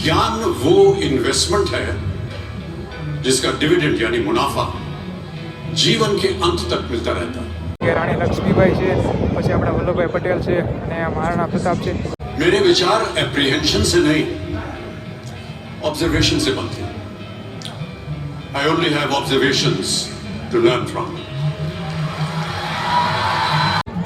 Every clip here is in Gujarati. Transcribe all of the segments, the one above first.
ज्ञान वो इन्वेस्टमेंट है जिसका डिविडेंड यानी मुनाफा जीवन के अंत तक मिलता रहता है। રાણી લક્ષ્મીબાઈ છે, પછી આપણા વલ્લભભાઈ પટેલ છે અને મહારાણા પ્રતાપ છે। मेरे विचार एप्रीहेंशन से नहीं ऑब्जर्वेशन से बनते हैं। I only have observations to learn from.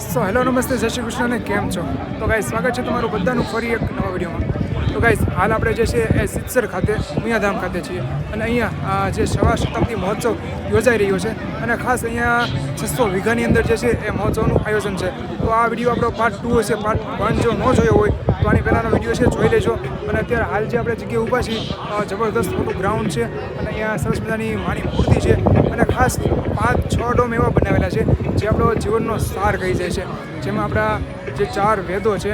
So hello નમસ્તે, જય શ્રી કૃષ્ણ અને કેમ છો? તો ગાઈસ સ્વાગત છે તમારું બધાનું ફરી એક નવા વિડીયોમાં। તો ગાઈસ હાલ આપણે જે છે એ સિત્સર ખાતે ઉમિયાધામ ખાતે છીએ અને અહીંયા જે સવા શતાબ્દી મહોત્સવ યોજાઈ રહ્યો છે અને ખાસ અહીંયા 600 વીઘાની અંદર જે છે એ મહોત્સવનું આયોજન છે। તો આ વિડીયો આપણો પાર્ટ 2 હશે। પાર્ટ 1 જો ન જોયો હોય તો આની પહેલાંનો વિડીયો છે, જોઈ લેજો। અને અત્યારે હાલ જે આપણે જગ્યાએ ઊભા છીએ જબરદસ્ત મોટું ગ્રાઉન્ડ છે અને અહીંયા સરસ મજાની માની મૂર્તિ છે અને ખાસ 5-6 ડોમ એવા બનાવેલા છે જે આપણો જીવનનો સાર કહી જાય છે, જેમાં આપણા જે 4 વેદો છે,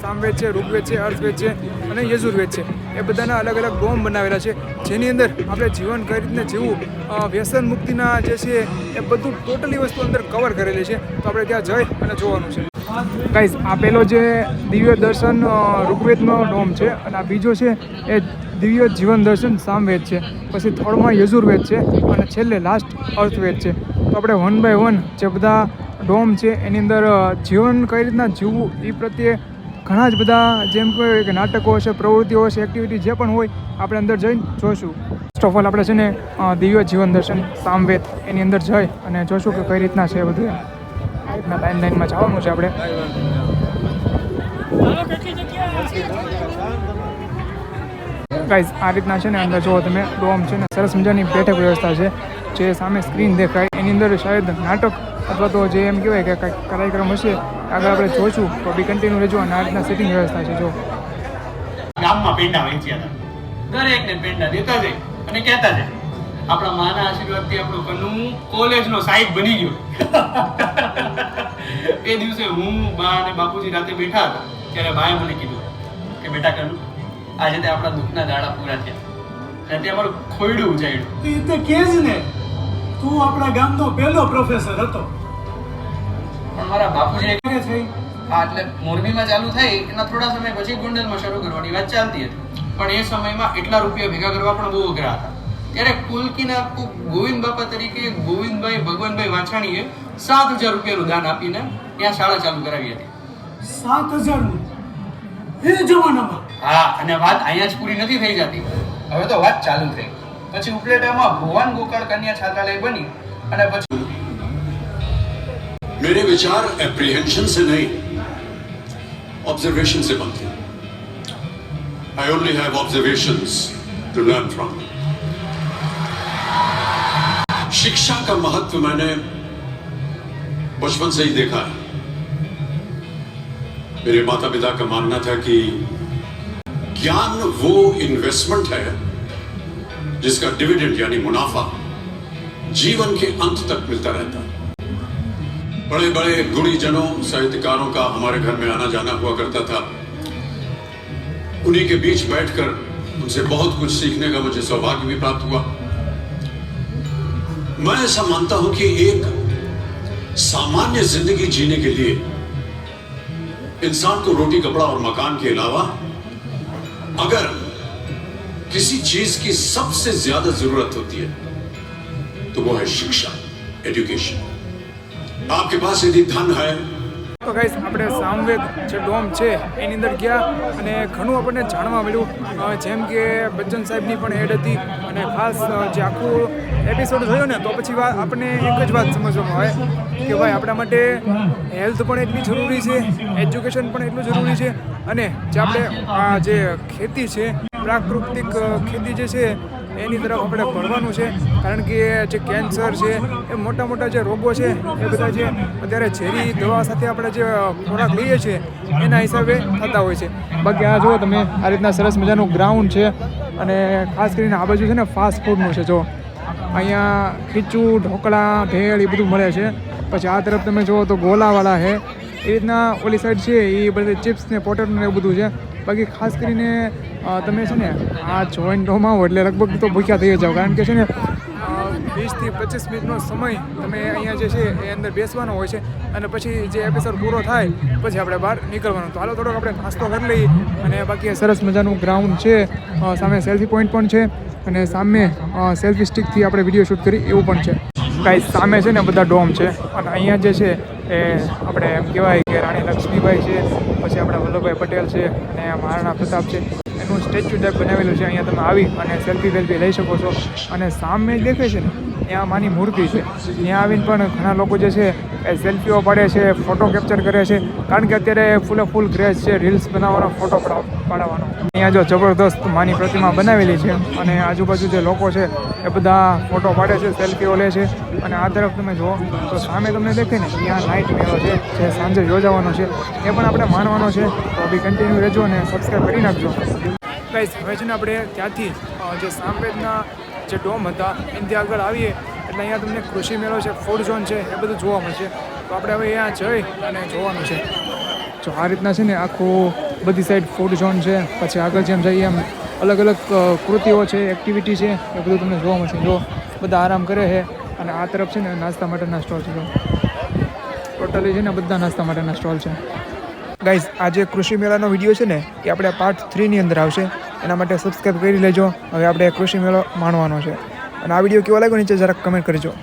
સામવેદ છે, ઋગ્વેદ છે, અર્થવેદ છે અને યજુર્વેદ છે, એ બધાના અલગ અલગ ડોમ બનાવેલા છે જેની અંદર આપણે જીવન કઈ રીતને જીવવું, વ્યસન મુક્તિના જે છે એ બધું ટોટલી વસ્તુ અંદર કવર કરેલી છે। તો આપણે ત્યાં જઈ અને જોવાનું છે। ગાઈઝ આ પેલો જે દિવ્ય દર્શન ઋગ્વેદનો ડોમ છે અને આ બીજો છે એ દિવ્ય જીવન દર્શન સામવેદ છે, પછી થર્ડમાં યજુર્વેદ છે અને છેલ્લે લાસ્ટ અર્થવેદ છે। તો આપણે 1 બાય 1 જે બધા ડોમ છે એની અંદર જીવન કઈ રીતના જીવવું એ પ્રત્યે ઘણા જ બધા જેમ કહેવાય કે નાટકો હશે, પ્રવૃત્તિઓ હશે, એક્ટિવિટી જે પણ હોય આપણે અંદર જઈને જોઈશું। ફર્સ્ટ ઓફ ઓલ આપણે છે ને દિવ્ય જીવન દર્શન સામવેદ એની અંદર જઈ અને જોઈશું કે કઈ રીતના છે બધું। આ રીતના લાઈનમાં જવાનું છે આપણે। ગાઈઝ આ રીતના છે ને અંદર જુઓ તમે ડોમ છે ને સરસ મજાની બેઠક વ્યવસ્થા છે, જે સામે સ્ક્રીન દેખાય એની અંદર શાયદ નાટક અથવા તો જે એમ કહેવાય કે કંઈક કાર્યક્રમ હશે આગળ આપણે જોઈશું। તો બી કન્ટિન્યુ રહેજો અને આ રીતના સેટિંગ વ્યવસ્થા છે। જો ગામમાં પેંડા વેચ્યા હતા, દરેકને પેંડા દેતા જાય અને કહેતા જાય આપણા માના આશીર્વાદથી આપણું કનું કોલેજનો સાહેબ બની ગયો। એ દિવસે હું, બા અને બાપુજી રાતે બેઠા હતા ત્યારે ભાઈએ મને કીધું કે બેટા કનું આજે તે આપણા દુઃખના દાડા પૂરા થયા અને તે અમારું ખોયડું ઉજાડ્યું। એ તો કે જ ને, તું આપણા ગામનો પહેલો પ્રોફેસર હતો। પણ મારા બાપુજી કે છે હા એટલે મોરબીમાં ચાલુ થઈ એના થોડા સમય પછી ગોંડલમાં શરૂ કરવાની વાત ચાલતી હતી, પણ એ સમયમાં એટલા રૂપિયા ભેગા કરવા પણ બહુ અઘરા હતા। ત્યારે કુલકીના ગોવિંદ બાપા તરીકે ગોવિંદભાઈ ભગવાનભાઈ વાછાણીએ 7,000 રૂપિયાનું દાન આપીને ત્યાં શાળા ચાલુ કરાવી હતી। 7,000 એ જમાનામાં? હા, અને વાત અહીંયા જ પૂરી નથી થઈ જતી, હવે તો વાત ચાલુ થઈ। પછી ઉપલેટામાં ભુવન ગોકળ કન્યા છાત્રાલય બની અને પછી मेरे विचार एप्रीहेंशन से नहीं ऑब्जर्वेशन से बनते हैं। I only have observations to learn from. शिक्षा का महत्व मैंने बचपन से ही देखा है। मेरे माता पिता का मानना था कि ज्ञान वो इन्वेस्टमेंट है जिसका डिविडेंड यानी मुनाफा जीवन के अंत तक मिलता रहता है। बड़े बड़े गुणीजनों, साहित्यकारों का हमारे घर में आना जाना हुआ करता था। उन्हीं के बीच बैठकर उनसे बहुत कुछ सीखने का मुझे सौभाग्य भी प्राप्त हुआ। मैं ऐसा मानता हूं कि एक सामान्य जिंदगी जीने के लिए इंसान को रोटी, कपड़ा और मकान के अलावा अगर किसी चीज की सबसे ज्यादा जरूरत होती है तो वो है शिक्षा, एजुकेशन। आपके पास यदि धन है તો ગાઈસ આપણે સામવેદ જે ડોમ છે એની અંદર ગયા અને ઘણું આપણને જાણવા મળ્યું, જેમ કે બચ્ચન સાહેબની પણ એડ હતી અને ખાસ જે આખું એપિસોડ જોયો ને તો પછી આપણને એક જ વાત સમજવામાં આવે કે ભાઈ આપણા માટે હેલ્થ પણ એટલી જરૂરી છે, એજ્યુકેશન પણ એટલું જરૂરી છે અને જે આપણે આ જે ખેતી છે, પ્રાકૃતિક ખેતી જે છે એની તરફ આપણે ભણવાનું છે, કારણ કે જે કેન્સર છે એ મોટા મોટા જે રોગો છે એ બધા જે અત્યારે ઝેરી દવા સાથે આપણે જે ખોરાક લઈએ છીએ એના હિસાબે થતા હોય છે। બાકી આ જુઓ તમે આ રીતના સરસ મજાનું ગ્રાઉન્ડ છે અને ખાસ કરીને આ બાજુ છે ને ફાસ્ટ ફૂડનું છે। જો અહીંયા ખીચું, ઢોકળા, ભેળ એ બધું મળે છે। પછી આ તરફ તમે જુઓ તો ગોલાવાળા છે, એ રીતના ઓલી સાઈડ છે એ બધી ચિપ્સ ને પોટેટો ને એવું બધું છે। બાકી ખાસ કરીને તમે છે ને આ જોઈન્ટ ડોમ આવો એટલે લગભગ તો ભૂખ્યા થઈ જાઓ, કારણ કે છે ને 20થી 25 મિનિટનો સમય તમે અહીંયા જે છે એ અંદર બેસવાનો હોય છે અને પછી જે એપિસોડ પૂરો થાય પછી આપણે બહાર નીકળવાનું. તો હાલો થોડોક આપણે નાસ્તો કરી લઈએ અને બાકી સરસ મજાનું ગ્રાઉન્ડ છે, સામે સેલ્ફી પોઈન્ટ પણ છે અને સામે સેલ્ફી સ્ટિકથી આપણે વિડીયો શૂટ કરી એવું પણ છે. ગાઈસ સામે છે ને બધા ડોમ છે અને અહીંયા જે છે એ આપણે એમ કહેવાય કે રાણી લક્ષ્મીબાઈ છે, પછી આપણા વલ્લભભાઈ પટેલ છે અને મહારાણા પ્રતાપ છે એનું સ્ટેચ્યુ ટાઈપ બનાવેલું છે. અહીંયા તમે આવી અને સેલ્ફી વેલ્ફી લઈ શકો છો અને સામે દેખાય છે ને ત્યાં માની મૂર્તિ છે, ત્યાં આવીને પણ ઘણા લોકો જે છે એ સેલ્ફીઓ પાડે છે, ફોટો કેપ્ચર કરે છે, કારણ કે અત્યારે ફૂલ ક્રેઝ છે રીલ્સ બનાવવાનો, ફોટો પાડવાનો. અહીંયા જો જબરદસ્ત માની પ્રતિમા બનાવેલી છે અને આજુબાજુ જે લોકો છે એ બધા ફોટો પાડે છે, સેલ્ફીઓ લે છે. અને આ તરફ તમે જુઓ તો સામે તમને દેખાય ને ત્યાં નાઇટ મેળો છે જે સાંજે યોજાવાનો છે, એ પણ આપણે માણવાનો છે. તો બી કન્ટિન્યુ રહેજો અને સબસ્ક્રાઈબ કરી નાખજો. ગાઈસ હવે છે ને આપણે ત્યાંથી જે સાંભેજના જે ડોમ હતા એનાથી આગળ આવીએ એટલે અહીંયા તમને કૃષિ મેળો છે, ફૂડ ઝોન છે, એ બધું જોવા મળશે. તો આપણે હવે અહીંયા જઈ અને જોવાનું છે. જો આ રીતના છે ને આખું બધી સાઈડ ફૂડ ઝોન છે, પછી આગળ જેમ જઈએ એમ અલગ અલગ કૃતિઓ છે, એક્ટિવિટી છે, એ બધું તમને જોવા મળશે. જો બધા આરામ કરે છે અને આ તરફ છે ને નાસ્તા માટેના સ્ટોલ છે. ટોટલી છે ને બધા નાસ્તા માટેના સ્ટોલ છે. ગાઈઝ આ જે કૃષિ મેળાનો વિડીયો છે ને એ આપણે પાર્ટ 3ની અંદર આવશે, એના માટે સબસ્ક્રાઈબ કરી લેજો. હવે આપણે કૃષિ મેળો માણવાનો છે અને આ વિડીયો કેવો લાગ્યો નીચે જરાક કમેન્ટ કરજો.